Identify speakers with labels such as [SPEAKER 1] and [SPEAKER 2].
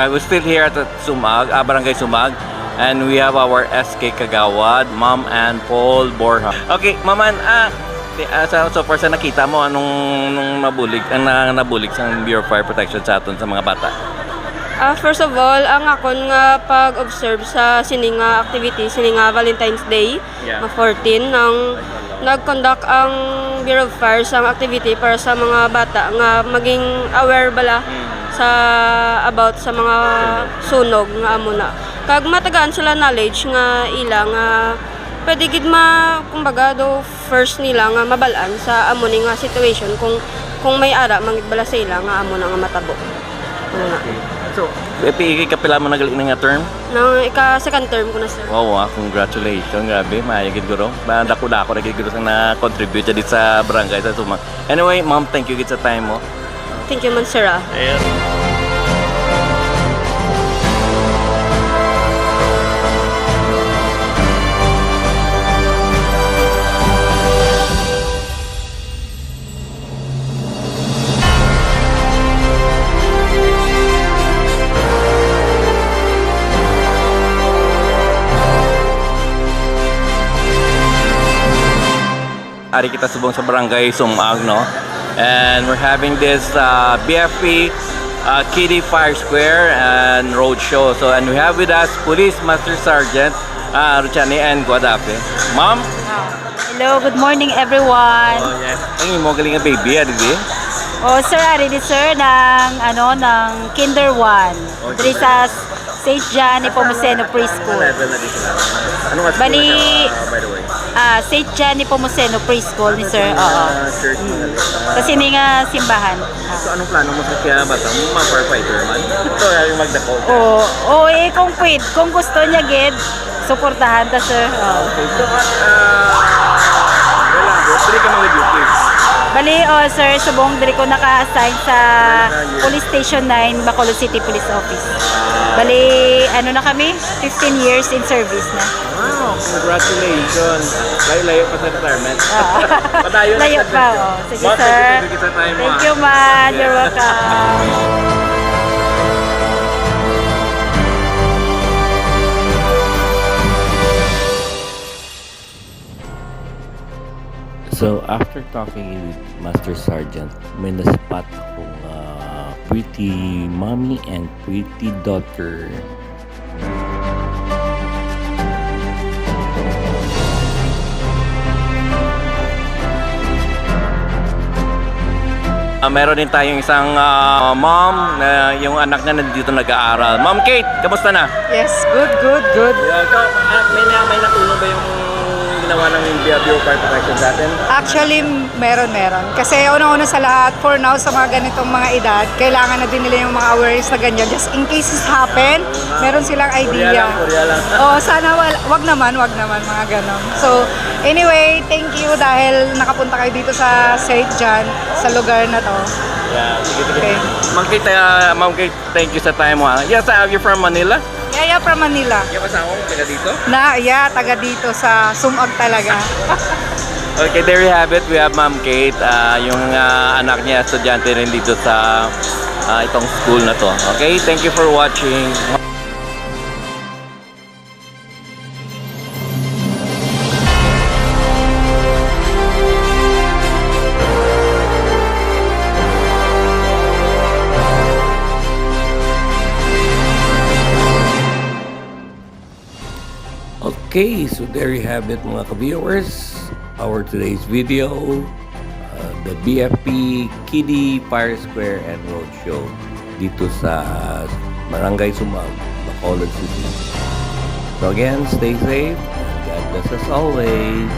[SPEAKER 1] we're still here at Sumag, Barangay Sumag. And we have our SK Kagawad, Ma'am and Paul Borja. Okay, Ma'am Ann, so far sa nakita mo, anong nabulig sa Bureau of Fire Protection sa aton sa mga bata?
[SPEAKER 2] First of all, ang akon nga pag-observe sa sininga activity, sininga Valentine's Day,
[SPEAKER 1] Yeah.
[SPEAKER 2] 14, nang nag-conduct ang Bureau of Fire sa activity para sa mga bata nga maging aware bala sa about sa mga sunog nga amo na. Kag matagaan sila knowledge nga ila nga pwede gid kumbaga do first nila nga mabalaan sa amo ni nga situation kung may ara mangigbala sa ila nga amo na nga matabo. Ano na.
[SPEAKER 1] So, PPE kapila mo nagaling nga term?
[SPEAKER 2] Nang second term ko na, sir.
[SPEAKER 1] Wow, congratulations. Grabe, mayagid guro. Dako-dako na gid guro na contribute dito sa barangay sa Sumag. Anyway, Ma'am, thank you gid sa time mo.
[SPEAKER 2] Thank you man, sir.
[SPEAKER 1] Ayan. Ari kita subong sa barangay Sumag, no? And we're having this BFP Kiddie Fire Square and Road Show. So, and we have with us Police Master Sergeant Ruchani and Guadape. Ma'am?
[SPEAKER 3] Hello, good morning everyone.
[SPEAKER 1] Oh, yes. Ang imo galing nga baby, di?
[SPEAKER 3] Oh, sir, ari ni sir ng Kinder 1. Diri sa St. John Nepomuceno Preschool.
[SPEAKER 1] Level na dito. Ano nga school
[SPEAKER 3] Bali,
[SPEAKER 1] na, by the way?
[SPEAKER 3] St. John Nepomuceno Preschool ni sir. Oo.
[SPEAKER 1] Church na
[SPEAKER 3] Kasi ni nga simbahan.
[SPEAKER 1] So, anong plano mo sa kaya bata? Mga firefighter man? Ito, yung magdako.
[SPEAKER 3] Oo, kung gusto niya gid, suportahan ta sir. Oo.
[SPEAKER 1] Okay, so, pwede ka mga duties.
[SPEAKER 3] Bali, sir, subong diri ko naka-assign sa Police Station 9, Bacolod City Police Office. Bali, na kami? 15 years in service na.
[SPEAKER 1] Wow, congratulations. Layo pa sa retirement. Padayon
[SPEAKER 3] Layo pa, oh. Sige, sir. Thank you, man. You're welcome.
[SPEAKER 1] So, after talking with Master Sergeant, may naspot akong pretty mommy and pretty daughter. Meron din tayong isang mom na yung anak niya nandito nag-aaral. Ma'am Kate, kamusta na?
[SPEAKER 4] Yes, good.
[SPEAKER 1] May natulong ba yung ginawa ng Bureau of Fire Protection sa atin?
[SPEAKER 4] Actually, meron. Kasi una-una sa lahat, for now, sa mga ganitong mga edad, kailangan na din nila yung mga awareness na ganyan. Just in case it happen, meron silang idea.
[SPEAKER 1] Korea lang.
[SPEAKER 4] Sana wag naman, mga ganon. So, anyway, thank you dahil nakapunta kayo dito sa St. John, sa lugar na to.
[SPEAKER 1] Yeah, sige.
[SPEAKER 4] Okay.
[SPEAKER 1] Ma'am Kate, thank you sa time mo. Yes, you're from Manila?
[SPEAKER 4] Yeah, from Manila.
[SPEAKER 1] Yung kasama mo, taga dito?
[SPEAKER 4] Taga dito sa Sumag talaga.
[SPEAKER 1] Okay, there you have it. We have Ma'am Kate, yung anak niya, estudyante rin dito sa itong school na to. Okay, thank you for watching. Okay, so there you have it mga ka-viewers. Our today's video, the BFP Kiddie Fire Square and Road Show dito sa Barangay Sumag, Bacolod City. So again, stay safe and God bless us always.